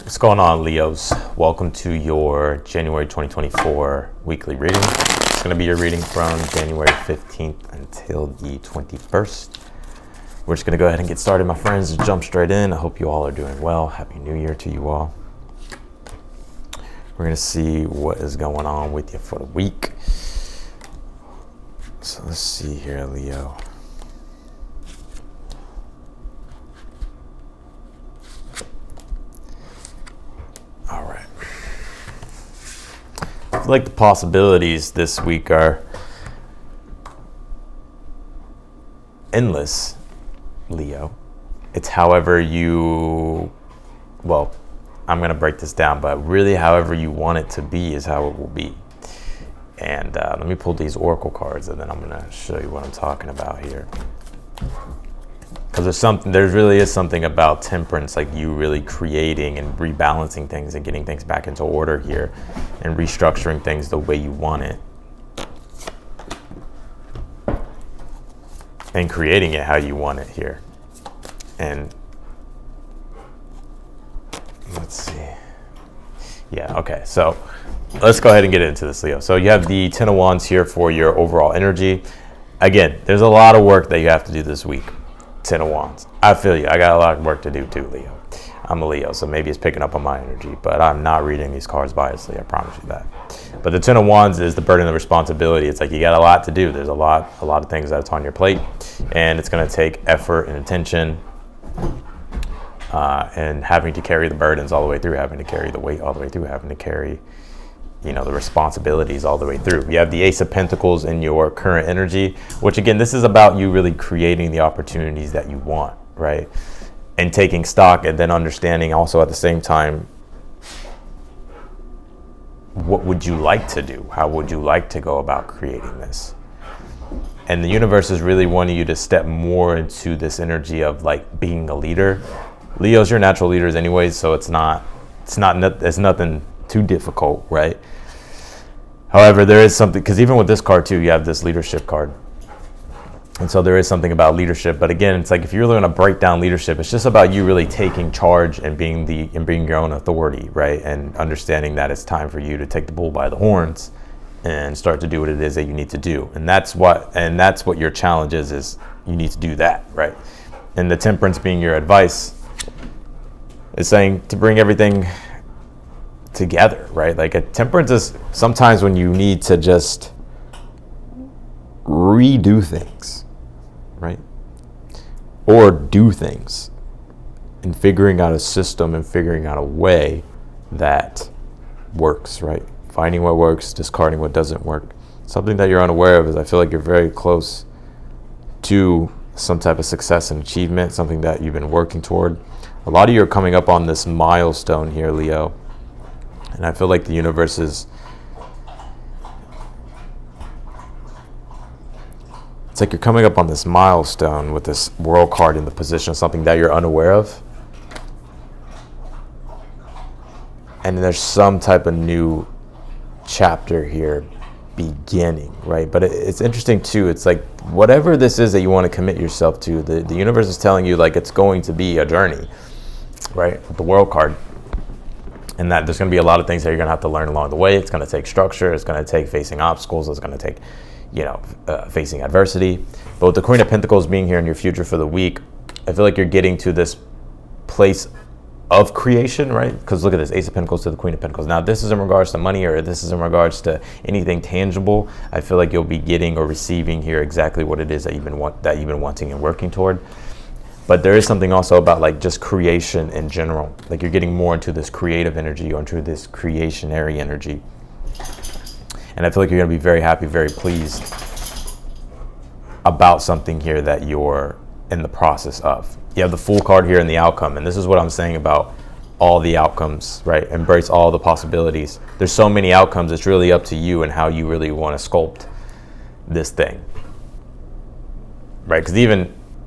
What's going on, Leos? Welcome to your January 2024 weekly reading. It's going to be your reading from January 15th until the 21st. We're just going to go ahead and get started, my friends. Just jump straight in. I hope you all are doing well. Happy New Year to you all. We're going to see what is going on with you for the week. So let's see here, Leo. All right. I feel like the possibilities this week are endless, Leo. It's however you, well, I'm going to break this down, but really however you want it to be is how it will be. And let me pull these oracle cards, and then I'm going to show you what I'm talking about here. Because there really is something about temperance, like you really creating and rebalancing things and getting things back into order here and restructuring things the way you want it. And creating it how you want it here. And let's see. Yeah, okay. So let's go ahead and get into this, Leo. So you have the Ten of Wands here for your overall energy. Again, there's a lot of work that you have to do this week. Ten of Wands. I feel you. I got a lot of work to do too, Leo. I'm a Leo, so maybe it's picking up on my energy, but I'm not reading these cards biasly. I promise you that. But the Ten of Wands is the burden of responsibility. It's like you got a lot to do. There's a lot of things that's on your plate, and it's going to take effort and attention, and having to carry the burdens all the way through, having to carry the weight all the way through, having to carry, the responsibilities all the way through. You have the Ace of Pentacles in your current energy, which again, this is about you really creating the opportunities that you want, right? And taking stock and then understanding also at the same time, what would you like to do? How would you like to go about creating this? And the universe is really wanting you to step more into this energy of like being a leader. Leo's your natural leaders anyways, so it's nothing too difficult, right? However, there is something, because even with this card too, you have this leadership card. And so there is something about leadership. But again, it's like if you're really going to break down leadership, it's just about you really taking charge and being your own authority, right? And understanding that it's time for you to take the bull by the horns and start to do what it is that you need to do. And that's what your challenge is you need to do that, right? And the Temperance being your advice is saying to bring everything together, right? Like a temperance is sometimes when you need to just redo things, right? Or do things and figuring out a system and figuring out a way that works, right? Finding what works, discarding what doesn't work. Something that you're unaware of is I feel like you're very close to some type of success and achievement, something that you've been working toward. A lot of you are coming up on this milestone here, Leo. And I feel like the universe is, it's like you're coming up on this milestone with this world card in the position of something that you're unaware of. And there's some type of new chapter here beginning, right? But it's interesting too. It's like whatever this is that you want to commit yourself to, the universe is telling you like it's going to be a journey, right? The world card. And that there's going to be a lot of things that you're going to have to learn along the way. It's going to take structure. It's going to take facing obstacles. It's going to take, facing adversity. But with the Queen of Pentacles being here in your future for the week, I feel like you're getting to this place of creation, right? Because look at this, Ace of Pentacles to the Queen of Pentacles. Now, this is in regards to money or this is in regards to anything tangible. I feel like you'll be getting or receiving here exactly what it is that you've been wanting and working toward. But there is something also about like just creation in general. Like you're getting more into this creative energy or into this creationary energy. And I feel like you're going to be very happy, very pleased about something here that you're in the process of. You have the Fool card here in the outcome. And this is what I'm saying about all the outcomes, right? Embrace all the possibilities. There's so many outcomes. It's really up to you and how you really want to sculpt this thing, right? Because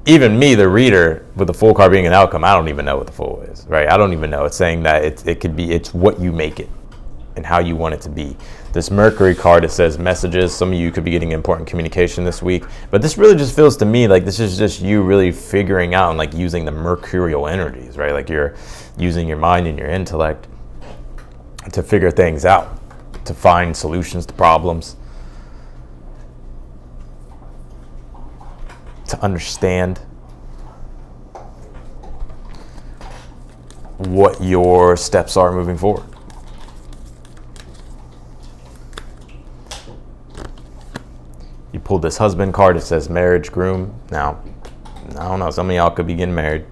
even me, the reader, with the Fool card being an outcome, I don't even know what the Fool is, right? I don't even know. It's saying that it's what you make it, and how you want it to be. This Mercury card, it says messages. Some of you could be getting important communication this week, but this really just feels to me like this is just you really figuring out and like using the mercurial energies, right? Like you're using your mind and your intellect to figure things out, to find solutions to problems, to understand what your steps are moving forward. You pulled this husband card. It says marriage, groom. Now, I don't know, some of y'all could be getting married.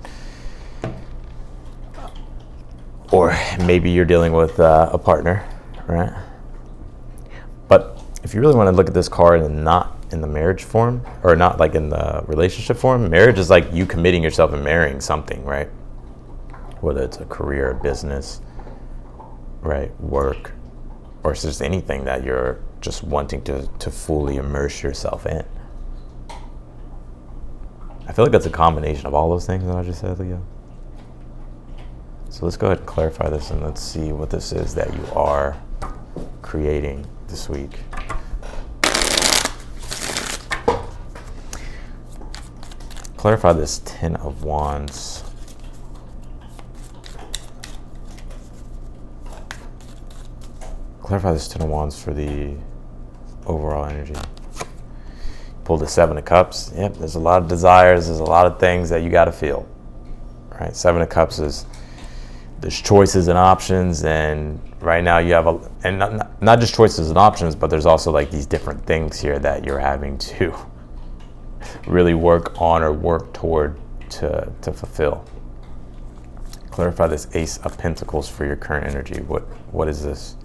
Or maybe you're dealing with a partner, right? But if you really want to look at this card and not in the marriage form, or not like in the relationship form, marriage is like you committing yourself and marrying something, right? Whether it's a career, business, right, work, or it's just anything that you're just wanting to fully immerse yourself in. I feel like that's a combination of all those things that I just said, Leo. So let's go ahead and clarify this, and let's see what this is that you are creating this week. Clarify this Ten of Wands. Clarify this Ten of Wands for the overall energy. Pull the Seven of Cups. Yep, there's a lot of desires. There's a lot of things that you got to feel. Right? Seven of Cups is there's choices and options, and right now you have and not just choices and options, but there's also like these different things here that you're having to really work on or work toward to fulfill. Clarify this Ace of Pentacles for your current energy. What is this?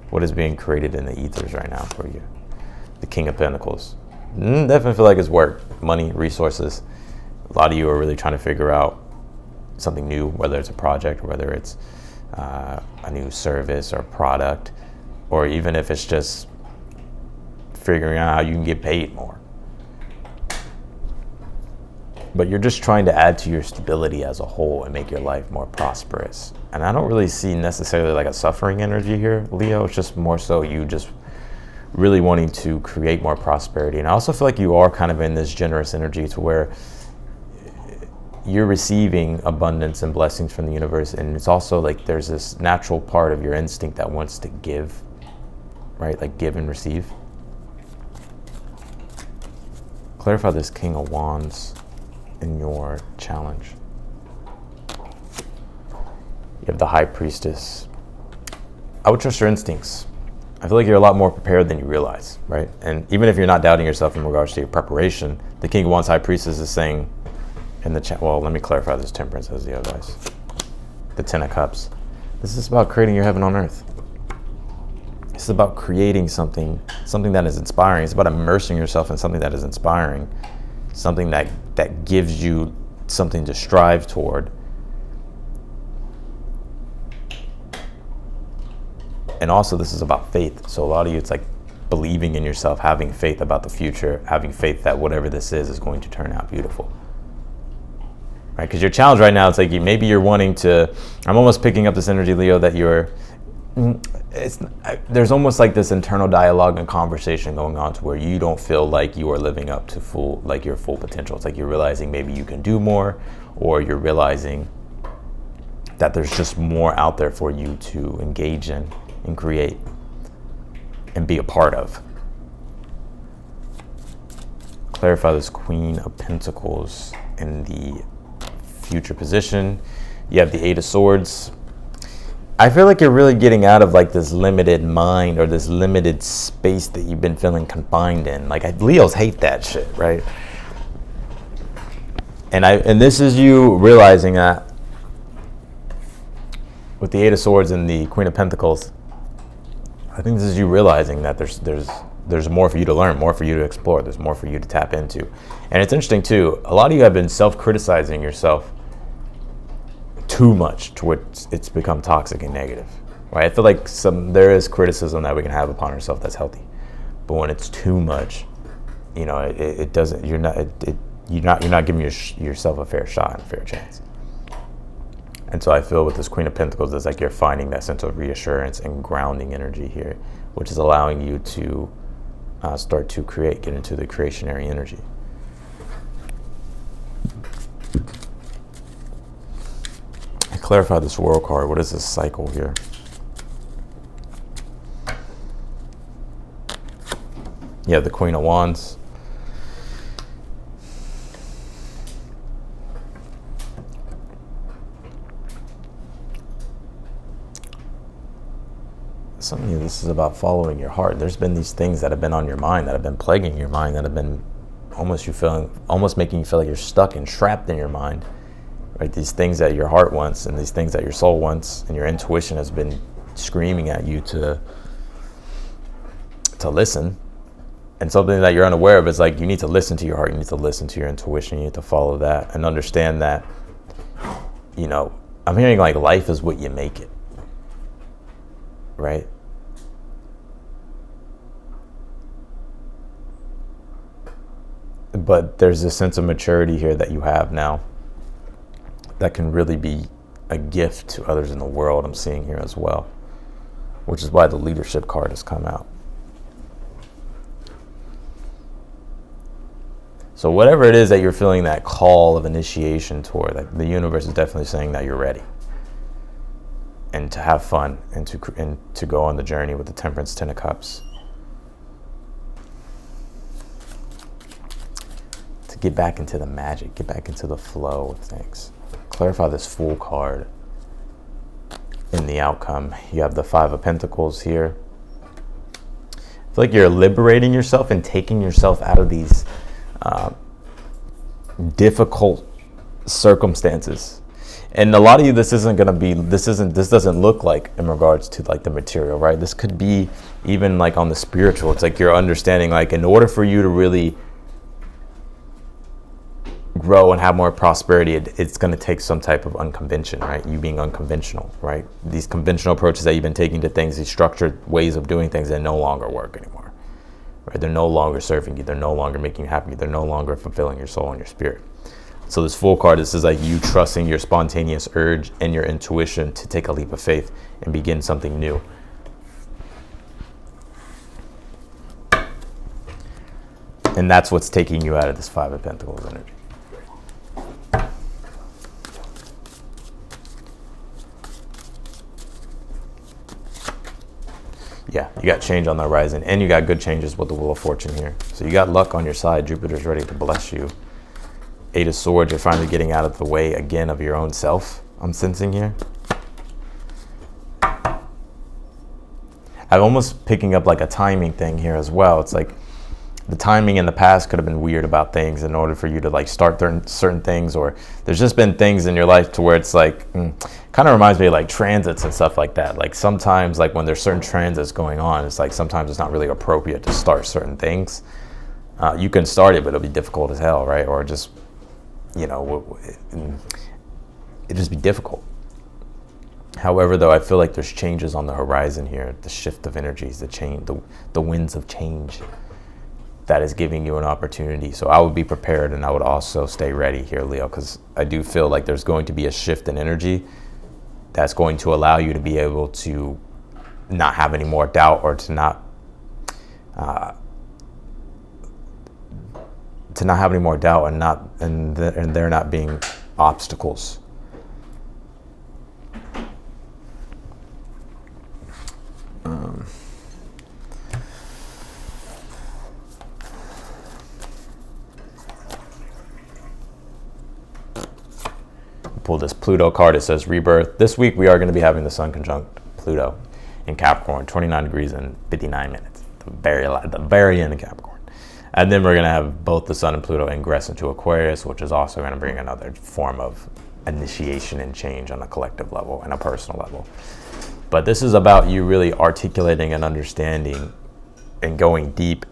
What is being created in the ethers right now for you? The King of Pentacles. Definitely feel like it's work, money, resources. A lot of you are really trying to figure out something new, whether it's a project or whether it's a new service or product, or even if it's just figuring out how you can get paid more. But you're just trying to add to your stability as a whole and make your life more prosperous. And I don't really see necessarily like a suffering energy here, Leo. It's just more so you just really wanting to create more prosperity. And I also feel like you are kind of in this generous energy to where you're receiving abundance and blessings from the universe. And it's also like there's this natural part of your instinct that wants to give, right? Like give and receive. Clarify this King of Wands in your challenge. You have the High Priestess. I would trust your instincts. I feel like you're a lot more prepared than you realize, right? And even if you're not doubting yourself in regards to your preparation, the King of Wands High Priestess is saying in the chat, well, let me clarify this. Temperance as the advice. The Ten of Cups. This is about creating your heaven on earth. This is about creating something that is inspiring. It's about immersing yourself in something that is inspiring, something that gives you something to strive toward. And also this is about faith. So a lot of you, it's like believing in yourself, having faith about the future, having faith that whatever this is going to turn out beautiful. Right? Because your challenge right now, it's like maybe you're wanting to, I'm almost picking up this energy, Leo, that there's almost like this internal dialogue and conversation going on to where you don't feel like you are living up to your full potential. It's like you're realizing maybe you can do more, or you're realizing that there's just more out there for you to engage in and create and be a part of. Clarify this Queen of Pentacles in the future position. You have the Eight of Swords. I feel like you're really getting out of like this limited mind or this limited space that you've been feeling confined in. Like Leos hate that shit, right? And this is you realizing that with the Eight of Swords and the Queen of Pentacles, I think this is you realizing that there's more for you to learn, more for you to explore, there's more for you to tap into. And it's interesting too, a lot of you have been self-criticizing yourself too much to where it's become toxic and negative, right? I feel like there is criticism that we can have upon ourselves that's healthy, but when it's too much, you know, it doesn't. You're not giving yourself a fair shot and a fair chance. And so I feel with this Queen of Pentacles, it's like you're finding that sense of reassurance and grounding energy here, which is allowing you to start to create, get into the creationary energy. I clarify this World card. What is this cycle here? You have the Queen of Wands. Some of you, this is about following your heart. There's been these things that have been on your mind, that have been plaguing your mind, that have been almost making you feel like you're stuck and trapped in your mind. Right? These things that your heart wants and these things that your soul wants, and your intuition has been screaming at you to listen. And something that you're unaware of is like, you need to listen to your heart, you need to listen to your intuition, you need to follow that and understand that, you know, I'm hearing like life is what you make it. Right? But there's a sense of maturity here that you have now that can really be a gift to others in the world, I'm seeing here as well, which is why the leadership card has come out. So whatever it is that you're feeling that call of initiation toward, like the universe is definitely saying that you're ready. And to have fun and to go on the journey with the Temperance, Ten of Cups. To get back into the magic, get back into the flow of things. Clarify this Fool card in the outcome. You have the Five of Pentacles here. I feel like you're liberating yourself and taking yourself out of these difficult circumstances. And a lot of you, this doesn't look like in regards to like the material, right? This could be even like on the spiritual. It's like you're understanding, like, in order for you to really grow and have more prosperity, it's going to take some type of unconvention, right? You being unconventional, right? These conventional approaches that you've been taking to things, these structured ways of doing things, they no longer work anymore, right? They're no longer serving you. They're no longer making you happy. They're no longer fulfilling your soul and your spirit. So this Fool card, this is like you trusting your spontaneous urge and your intuition to take a leap of faith and begin something new. And that's what's taking you out of this Five of Pentacles energy. Yeah, you got change on the horizon, and you got good changes with the Wheel of Fortune here. So you got luck on your side. Jupiter's ready to bless you. Eight of Swords, you're finally getting out of the way again of your own self, I'm sensing here. I'm almost picking up like a timing thing here as well. It's like the timing in the past could have been weird about things in order for you to like start certain things, or there's just been things in your life to where it's like, kind of reminds me of like transits and stuff like that. Like sometimes like when there's certain transits going on, it's like sometimes it's not really appropriate to start certain things. You can start it, but it'll be difficult as hell, right? Or just, you know, it'd just be difficult. However, though, I feel like there's changes on the horizon here, the shift of energies, the change, the winds of change that is giving you an opportunity. So I would be prepared, and I would also stay ready here, Leo, because I do feel like there's going to be a shift in energy that's going to allow you to be able to not have any more doubt, or to not have any more doubt, and there not being obstacles. Pull this Pluto card. It says Rebirth. This week we are going to be having the Sun conjunct Pluto in Capricorn, 29 degrees and 59 minutes, the very end of Capricorn. And then we're going to have both the Sun and Pluto ingress into Aquarius, which is also going to bring another form of initiation and change on a collective level and a personal level. But this is about you really articulating and understanding and going deep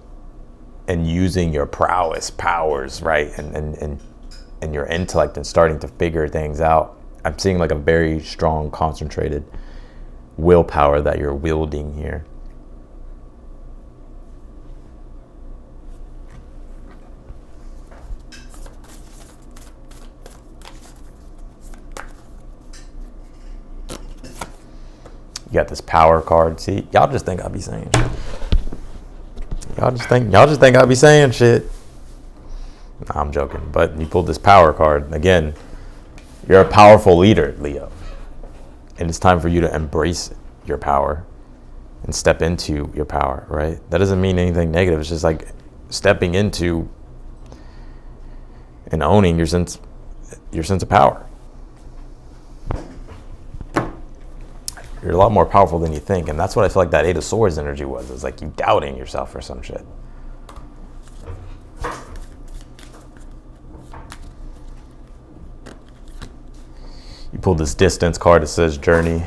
and using your powers, right? And your intellect, and starting to figure things out. I'm seeing like a very strong, concentrated willpower that you're wielding here. You got this power card. See, y'all just think I be saying shit. Y'all just think I be saying shit. Nah, I'm joking. But you pulled this power card. Again, you're a powerful leader, Leo. And it's time for you to embrace your power and step into your power, right? That doesn't mean anything negative. It's just like stepping into and owning your sense of power. You're a lot more powerful than you think. And that's what I feel like that Eight of Swords energy was. It's like you doubting yourself or some shit. You pulled this distance card that says journey,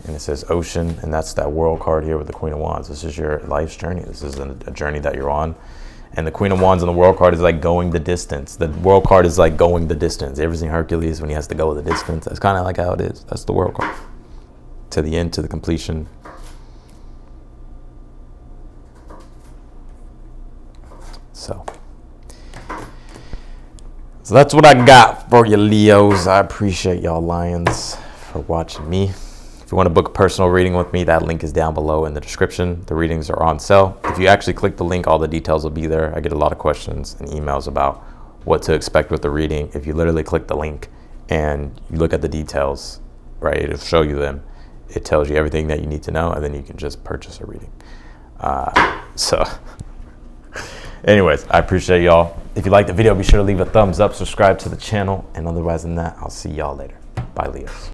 and it says ocean, and that's that world card here with the Queen of Wands. This is your life's journey. This is a journey that you're on. And the Queen of Wands and the world card is like going the distance. The world card is like going the distance. You ever seen Hercules when he has to go the distance? That's kind of like how it is. That's the world card. To the end, to the completion. So that's what I got for you, Leos. I appreciate y'all lions for watching me. If you want to book a personal reading with me, that link is down below in the description. The readings are on sale. If you actually click the link, all the details will be there. I get a lot of questions and emails about what to expect with the reading. If you literally click the link and you look at the details, right, it'll show you them. It tells you everything that you need to know, and then you can just purchase a reading. So anyways, I appreciate y'all. If you like the video, be sure to leave a thumbs up, subscribe to the channel, and otherwise than that, I'll see y'all later. Bye, Leos.